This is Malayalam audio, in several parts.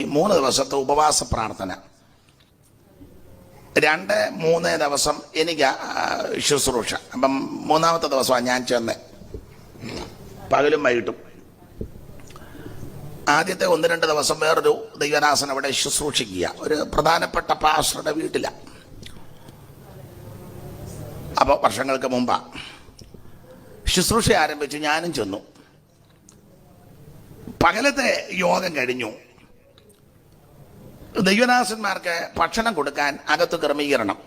3 ദിവസത്തെ ഉപവാസ പ്രാർത്ഥന. 2-3 ദിവസം എനിക്ക് ശുശ്രൂഷ. അപ്പം 3-ാമത്തെ ദിവസമാണ് ഞാൻ ചെന്ന് പകലും വൈകിട്ടും. ആദ്യത്തെ 1-2 ദിവസം വേറൊരു ദൈവദാസൻ അവിടെ ശുശ്രൂഷിക്കുക, ഒരു പ്രധാനപ്പെട്ട പാസ്റ്ററുടെ വീട്ടിലാണ്. അപ്പോൾ വർഷങ്ങൾക്ക് മുമ്പാ ശുശ്രൂഷ ആരംഭിച്ച് ഞാനും ചെന്നു. പകലത്തെ യോഗം കഴിഞ്ഞു. ദൈവദാസന്മാർക്ക് ഭക്ഷണം കൊടുക്കാൻ അകത്ത് ക്രമീകരണം.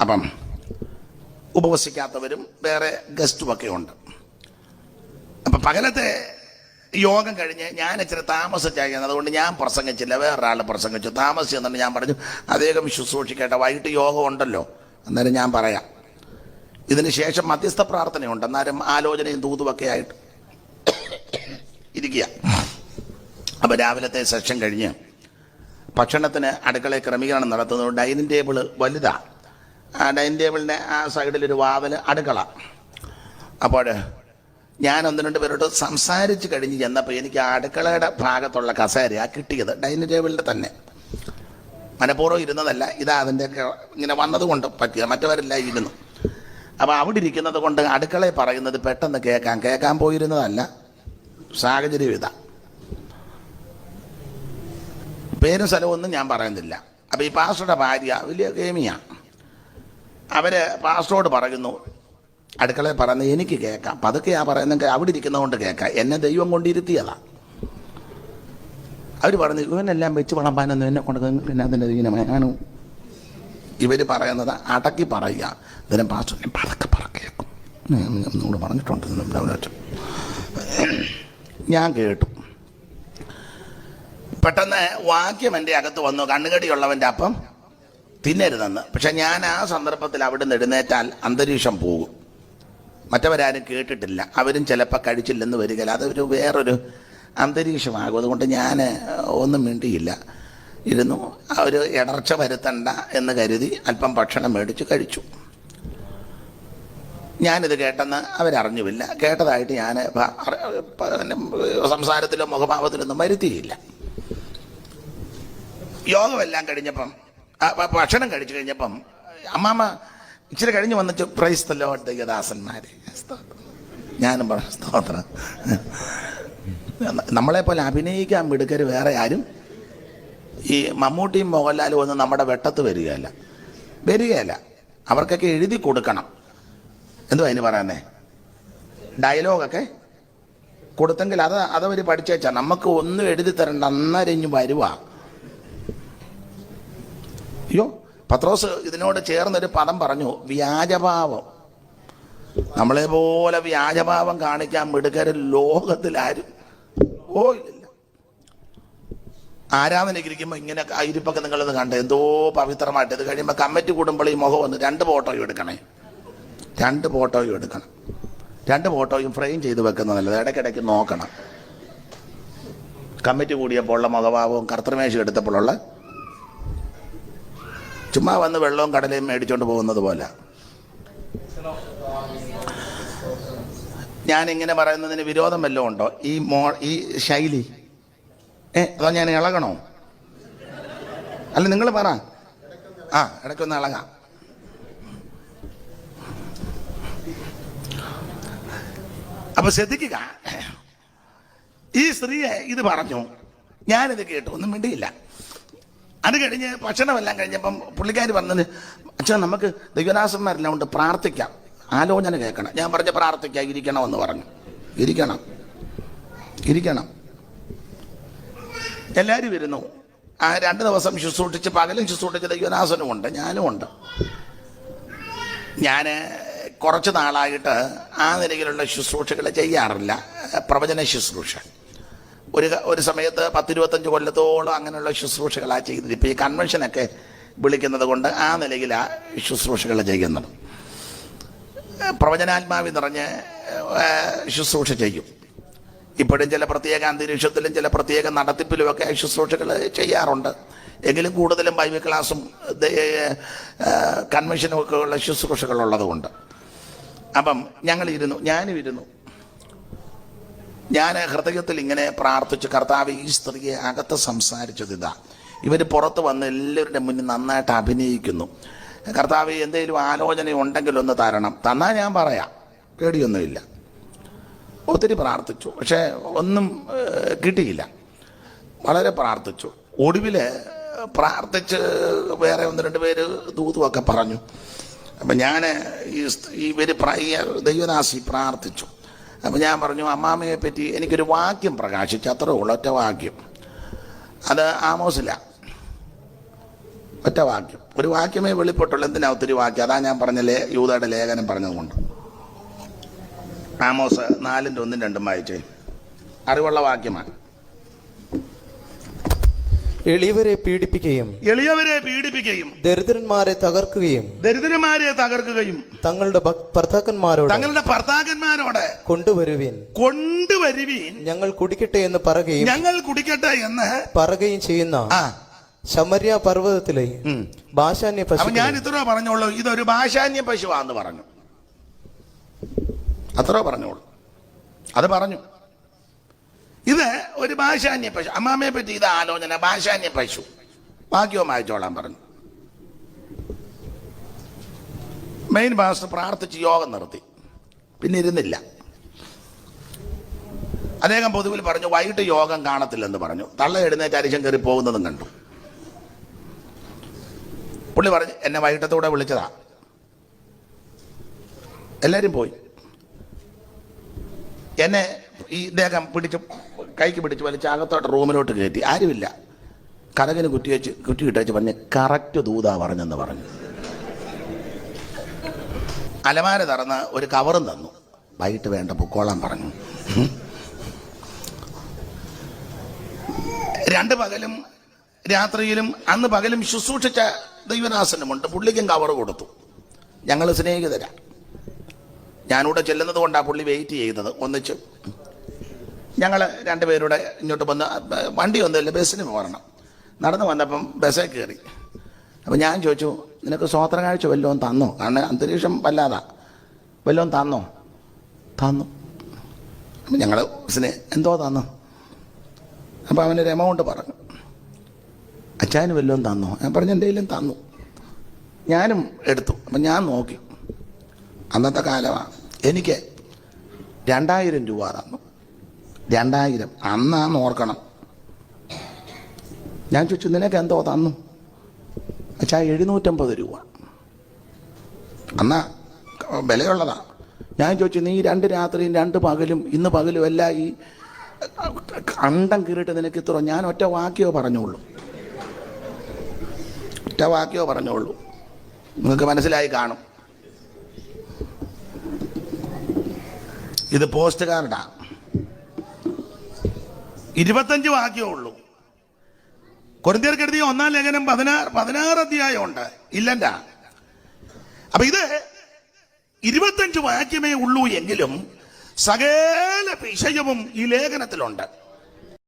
അപ്പം ഉപവസിക്കാത്തവരും വേറെ ഗസ്റ്റുമൊക്കെ ഉണ്ട്. അപ്പം പകലത്തെ യോഗം കഴിഞ്ഞ് ഞാൻ ഇച്ചിരി താമസിച്ചായിരുന്നു. അതുകൊണ്ട് ഞാൻ പ്രസംഗിച്ചില്ല, വേറൊരാൾ പ്രസംഗിച്ചു. താമസിച്ചെന്നുണ്ട്. ഞാൻ പറഞ്ഞു അദ്ദേഹം ശുശ്രൂഷിക്കട്ടെ, വൈകിട്ട് യോഗം ഉണ്ടല്ലോ, അന്നേരം ഞാൻ പറയാം. ഇതിന് ശേഷം മധ്യസ്ഥ പ്രാർത്ഥനയുണ്ട്, അന്നേരം ആലോചനയും തൂതുമൊക്കെ ആയിട്ട് ഇരിക്കുക. അപ്പോൾ രാവിലത്തെ സെഷൻ കഴിഞ്ഞ് ഭക്ഷണത്തിന് അടുക്കളയിൽ ക്രമീകരണം നടത്തുന്നത്. ഡൈനിങ് ടേബിൾ വലുതാണ്. ആ ഡൈനിങ് ടേബിളിൻ്റെ ആ സൈഡിലൊരു വാവൽ അടുക്കള. അപ്പോൾ ഞാൻ 1-2 പേരോട് സംസാരിച്ച് കഴിഞ്ഞ് ചെന്നപ്പോൾ എനിക്ക് ആ അടുക്കളയുടെ ഭാഗത്തുള്ള കസേരയാണ് കിട്ടിയത്, ഡൈനിങ് ടേബിളിൻ്റെ തന്നെ. മനഃപൂർവ്വം ഇരുന്നതല്ല, ഇതാ അതിൻ്റെ ഇങ്ങനെ വന്നതുകൊണ്ട് പറ്റിയ, മറ്റവരെല്ലാം ഇരുന്നു. അപ്പോൾ അവിടെ ഇരിക്കുന്നത് കൊണ്ട് അടുക്കളയിൽ പറയുന്നത് പെട്ടെന്ന് കേൾക്കാൻ പോയിരുന്നതല്ല, സാഹചര്യം ഇതാ. പേരും സ്ഥലമൊന്നും ഞാൻ പറയുന്നില്ല. അപ്പോൾ ഈ പാസ്റ്ററുടെ ഭാര്യ വലിയ ഗേമിയാണ്. അവർ പാസ്റ്ററോട് പറയുന്നു, അടുക്കളയിൽ പറയുന്നത് എനിക്ക് കേൾക്കാം, പതുക്കെയാ പറയുന്നെങ്കിൽ അവിടെ ഇരിക്കുന്നതുകൊണ്ട് കേൾക്കാം, എന്നെ ദൈവം കൊണ്ടിരുത്തിയതാണ്. അവർ പറഞ്ഞു ഇവനെല്ലാം വെച്ച് വിളമ്പാനൊന്നും എന്നെ കൊണ്ട് പിന്നെ അതിൻ്റെ ദീനമാണ്. ഇവർ പറയുന്നത് അടക്കി പറയുക. ഇതിനെ പാസ്റ്റർ പതക്കെ പറക്കേക്കും എന്നോട് പറഞ്ഞിട്ടുണ്ട്. ഞാൻ കേട്ടു. പെട്ടെന്ന് വാക്യം എൻ്റെ അകത്ത് വന്നു, കണ്ണുകടിയുള്ളവൻ്റെ അപ്പം തിന്നരുതെന്ന്. പക്ഷെ ഞാൻ ആ സന്ദർഭത്തിൽ അവിടെ നിന്ന് എഴുന്നേറ്റാൽ അന്തരീക്ഷം പോകും. മറ്റവരാരും കേട്ടിട്ടില്ല, അവരും ചിലപ്പോൾ കഴിച്ചില്ലെന്ന് വരികയില്ല, അതൊരു വേറൊരു അന്തരീക്ഷമാകും. അതുകൊണ്ട് ഞാൻ ഒന്നും മിണ്ടിയില്ല, ഇരുന്നു. ഒരു ഇടർച്ച വരുത്തണ്ട എന്ന് കരുതി അല്പം ഭക്ഷണം മേടിച്ച് കഴിച്ചു. ഞാനിത് കേട്ടെന്ന് അവരറിഞ്ഞുമില്ല. കേട്ടതായിട്ട് ഞാൻ സംസാരത്തിലോ മുഖഭാവത്തിലൊന്നും വരുത്തിയില്ല. യോഗമെല്ലാം കഴിഞ്ഞപ്പം, ഭക്ഷണം കഴിച്ചു കഴിഞ്ഞപ്പം അമ്മാമ്മ ഇച്ചിരി കഴിഞ്ഞ് വന്നിട്ട് പ്രൈസ് ദി ലോർഡ് ദൈവദാസന്മാരെ. ഞാനും പറഞ്ഞു സ്തോത്രം. നമ്മളെപ്പോലെ അഭിനയിക്കാൻ മിടുക്കർ വേറെ ആരും, ഈ മമ്മൂട്ടിയും മോഹൻലാലും ഒന്നും നമ്മുടെ വെട്ടത്ത് വരികയല്ല. അവർക്കൊക്കെ എഴുതി കൊടുക്കണം. എന്തുവാ അതിന് പറയാനേ, ഡയലോഗൊക്കെ കൊടുത്തെങ്കിൽ അതവർ പഠിച്ചേച്ചാ. നമുക്ക് ഒന്നും എഴുതി തരണ്ട, അന്നേരം ഇനി വരുവാ. അയ്യോ, പത്രോസ് ഇതിനോട് ചേർന്നൊരു പദം പറഞ്ഞു, വ്യാജഭാവം. നമ്മളെ പോലെ വ്യാജഭാവം കാണിക്കാൻ മിടുക്കര് ലോകത്തിലാരും ഇല്ല. ആരാധനയ്ക്കിരിക്കുമ്പോൾ ഇങ്ങനെ ഇരിപ്പൊക്കെ നിങ്ങളിന്ന് കണ്ട് എന്തോ പവിത്രമായിട്ട്. ഇത് കഴിയുമ്പോൾ കമ്മിറ്റി കൂടുമ്പോൾ ഈ മുഖം വന്ന് 2 ഫോട്ടോയും എടുക്കണം. 2 ഫോട്ടോയും ഫ്രെയിം ചെയ്ത് വെക്കുന്നത് നല്ലത്. ഇടയ്ക്കിടയ്ക്ക് നോക്കണം. കമ്മിറ്റി കൂടിയപ്പോൾ ഉള്ള മുഖഭാവവും കർത്തൃമേശം എടുത്തപ്പോഴുള്ള, ചുമ്മാ വന്ന് വെള്ളവും കടലയും മേടിച്ചോണ്ട് പോകുന്നത് പോലെ. ഞാനിങ്ങനെ പറയുന്നതിന് വിരോധം വല്ലതും ഉണ്ടോ? ഈ ശൈലി അതോ ഞാൻ ഇളകണോ? അല്ല, നിങ്ങൾ പറ. ഇടയ്ക്കൊന്ന് ഇളകാം. അപ്പൊ ശ്രദ്ധിക്കുക, ഈ സ്ത്രീയെ ഇത് പറഞ്ഞു, ഞാനിത് കേട്ടു, ഒന്നും മിണ്ടിയില്ല. അത് കഴിഞ്ഞ് ഭക്ഷണമെല്ലാം കഴിഞ്ഞപ്പം പുള്ളിക്കാരി പറഞ്ഞത്, അച്ഛാ നമുക്ക് ദൈവദാസന്മാരെല്ലാം കൊണ്ട് പ്രാർത്ഥിക്കാം, ആലോചന കേൾക്കണം. ഞാൻ പറഞ്ഞ പ്രാർത്ഥിക്കാം, ഇരിക്കണമെന്ന് പറഞ്ഞു. ഇരിക്കണം. എല്ലാവരും ഇരുന്നു. ആ 2 ദിവസം ശുശ്രൂഷിച്ച്, പകലും ശുശ്രൂഷിച്ച് ദൈവദാസനുമുണ്ട്, ഞാനും ഉണ്ട്. ഞാൻ കുറച്ച് നാളായിട്ട് ആ നിലയിലുള്ള ശുശ്രൂഷകൾ ചെയ്യാറില്ല, പ്രവചന ശുശ്രൂഷ. ഒരു സമയത്ത് 10-25 കൊല്ലത്തോളം അങ്ങനെയുള്ള ശുശ്രൂഷകളാണ് ചെയ്തത്. ഇപ്പോൾ ഈ കൺവെൻഷനൊക്കെ വിളിക്കുന്നത് കൊണ്ട് ആ നിലയിലാണ് ശുശ്രൂഷകൾ ചെയ്യുന്നത്. പ്രവചനാത്മാവി നിറഞ്ഞ് ശുശ്രൂഷ ചെയ്യും. ഇപ്പോഴും ചില പ്രത്യേക അന്തരീക്ഷത്തിലും ചില പ്രത്യേക നടത്തിപ്പിലുമൊക്കെ ശുശ്രൂഷകൾ ചെയ്യാറുണ്ട്. എങ്കിലും കൂടുതലും ബൈബിൾ ക്ലാസ്സും കൺവെൻഷനും ഒക്കെ ഉള്ള ശുശ്രൂഷകളുള്ളത് കൊണ്ട്. അപ്പം ഞാനും ഇരുന്നു. ഞാൻ ഹൃദയത്തിൽ ഇങ്ങനെ പ്രാർത്ഥിച്ചു, കർത്താവ് ഈ സ്ത്രീയെ അകത്ത് സംസാരിച്ചത് ഇതാ, ഇവർ പുറത്ത് വന്ന് എല്ലാവരുടെ മുന്നിൽ നന്നായിട്ട് അഭിനയിക്കുന്നു. കർത്താവ് എന്തെങ്കിലും ആലോചന ഉണ്ടെങ്കിൽ ഒന്ന് തരണം, തന്നാൽ ഞാൻ പറയാം, പേടിയൊന്നുമില്ല. ഒത്തിരി പ്രാർത്ഥിച്ചു, പക്ഷേ ഒന്നും കിട്ടിയില്ല. വളരെ പ്രാർത്ഥിച്ചു. ഒടുവിൽ പ്രാർത്ഥിച്ച് വേറെ 1-2 പേര് ദൂതുമൊക്കെ പറഞ്ഞു. അപ്പം ഞാൻ ഇവർ ദൈവദാസി പ്രാർത്ഥിച്ചു. അപ്പം ഞാൻ പറഞ്ഞു, അമ്മാമ്മയെ പറ്റി എനിക്കൊരു വാക്യം പ്രകാശിച്ചു, അത്രേ ഉള്ളൂ, ഒറ്റ വാക്യം. അത് ആമോസില്ല, ഒറ്റ വാക്യം, ഒരു വാക്യമേ വെളിപ്പെട്ടുള്ളൂ. എന്തിനാ ഒത്തിരി വാക്യം? അതാ ഞാൻ പറഞ്ഞ യൂദയുടെ ലേഖനം പറഞ്ഞതുകൊണ്ട്. ആമോസ് 4:1-2 വായിച്ചേ, അറിവുള്ള വാക്യമാണ്. എളിയവരെ പീഡിപ്പിക്കുകയും ദരിദ്രന്മാരെ തകർക്കുകയും തങ്ങളുടെ ഭർത്താക്കന്മാരോട് കൊണ്ടുവരുവീൻ ഞങ്ങൾ കുടിക്കട്ടെ എന്ന് പറയുകയും ചെയ്യുന്ന ശമര്യ പർവ്വതത്തിലെ ഭാഷാന്യ പശു. ഞാൻ ഇത്ര പറഞ്ഞോളൂ, ഇതൊരു ഭാഷാന്യ പശുവാന്ന് പറഞ്ഞു, അത്ര പറഞ്ഞോളൂ. അത് പറഞ്ഞു, ഇത് ഒരു ഭാഷാന്യ പശു. അമ്മാമ്മയെ പറ്റി ഇത് ആലോചന, ഭാഷാന്യ പശു. വാക്യവും വായിച്ചോളാൻ പറഞ്ഞു. മെയിൻ പാസ്റ്റർ പ്രാർത്ഥിച്ച് യോഗം നിർത്തി, പിന്നെ ഇരുന്നില്ല. അദ്ദേഹം പൊതുവിൽ പറഞ്ഞു, വൈകിട്ട് യോഗം കാണത്തില്ലെന്ന് പറഞ്ഞു. തള്ള എഴുന്നേറ്റ് അരിശം കയറി പോകുന്നതും കണ്ടു. പുള്ളി പറഞ്ഞു, എന്നെ വൈകിട്ടത്തൂടെ വിളിച്ചതാ. എല്ലാവരും പോയി. എന്നെ ഈ ഇദ്ദേഹം കൈക്ക് പിടിച്ച് വലിച്ച് അകത്തോട്ട് റൂമിലോട്ട് കയറ്റി. ആരുമില്ല. കടകിന് കുറ്റിയിട്ടേച്ച് പറഞ്ഞ് കറക്റ്റ് ദൂതാ പറഞ്ഞെന്ന് പറഞ്ഞു. അലമാര തുറന്ന് ഒരു കവറും തന്നു. വൈകിട്ട് വേണ്ട, പൊക്കോളാൻ പറഞ്ഞു. 2 പകലും രാത്രിയിലും അന്ന് പകലും ശുശ്രൂഷിച്ച ദൈവദാസനുമുണ്ട്. പുള്ളിക്കും കവർ കൊടുത്തു. ഞങ്ങൾ സ്നേഹിതരാ. ഞാനിവിടെ ചെല്ലുന്നത് കൊണ്ടാണ് പുള്ളി വെയിറ്റ് ചെയ്തത്. ഒന്നിച്ച് ഞങ്ങൾ 2 പേരുടെ ഇങ്ങോട്ട് വന്ന്, വണ്ടിയൊന്നുമില്ല, ബസ്സിന് പോരണം. നടന്നു വന്നപ്പം ബസ്സിൽ കയറി. അപ്പം ഞാൻ ചോദിച്ചു, നിനക്ക് സ്വോത്ര കാഴ്ച വല്ലതും തന്നോ? കാരണം അന്തരീക്ഷം വല്ലാതാ. വല്ലതും തന്നു. അപ്പം ഞങ്ങൾ ബസ്സിന് എന്തോ തന്നു. അപ്പം അവനൊരു എമൗണ്ട് പറഞ്ഞു. അച്ചായന് വല്ലതും തന്നോ? ഞാൻ പറഞ്ഞു, എന്തെങ്കിലും തന്നു. ഞാനും എടുത്തു. അപ്പം ഞാൻ നോക്കി, അന്നത്തെ കാലമാണ്. എനിക്ക് 2000 രൂപ തന്നു. 2000 അന്നാന്ന് ഓർക്കണം. ഞാൻ ചോദിച്ചു, നിനക്ക് എന്തോ തന്നു? അച്ഛാ 750 രൂപ. അന്നാ വിലയുള്ളതാ. ഞാൻ ചോദിച്ചു, നീ 2 രാത്രിയും 2 പകലും ഇന്ന് പകലും എല്ലാം ഈ അണ്ടം കീറിയിട്ട് നിനക്ക് ഇത്ര? ഞാൻ ഒറ്റ വാക്യോ പറഞ്ഞോളൂ. നിങ്ങൾക്ക് മനസ്സിലായി കാണും. ഇത് പോസ്റ്റ് കാർഡാ. 25 വാക്യമേ ഉള്ളൂ. കൊരിന്ത്യർക്ക് എഴുതിയ 1-ാം ലേഖനം 16 അധ്യായമുണ്ട്. ഇല്ലണ്ട. അപ്പൊ ഇത് 25 വാക്യമേ ഉള്ളൂ എങ്കിലും സകല വിഷയവും ഈ ലേഖനത്തിലുണ്ട്.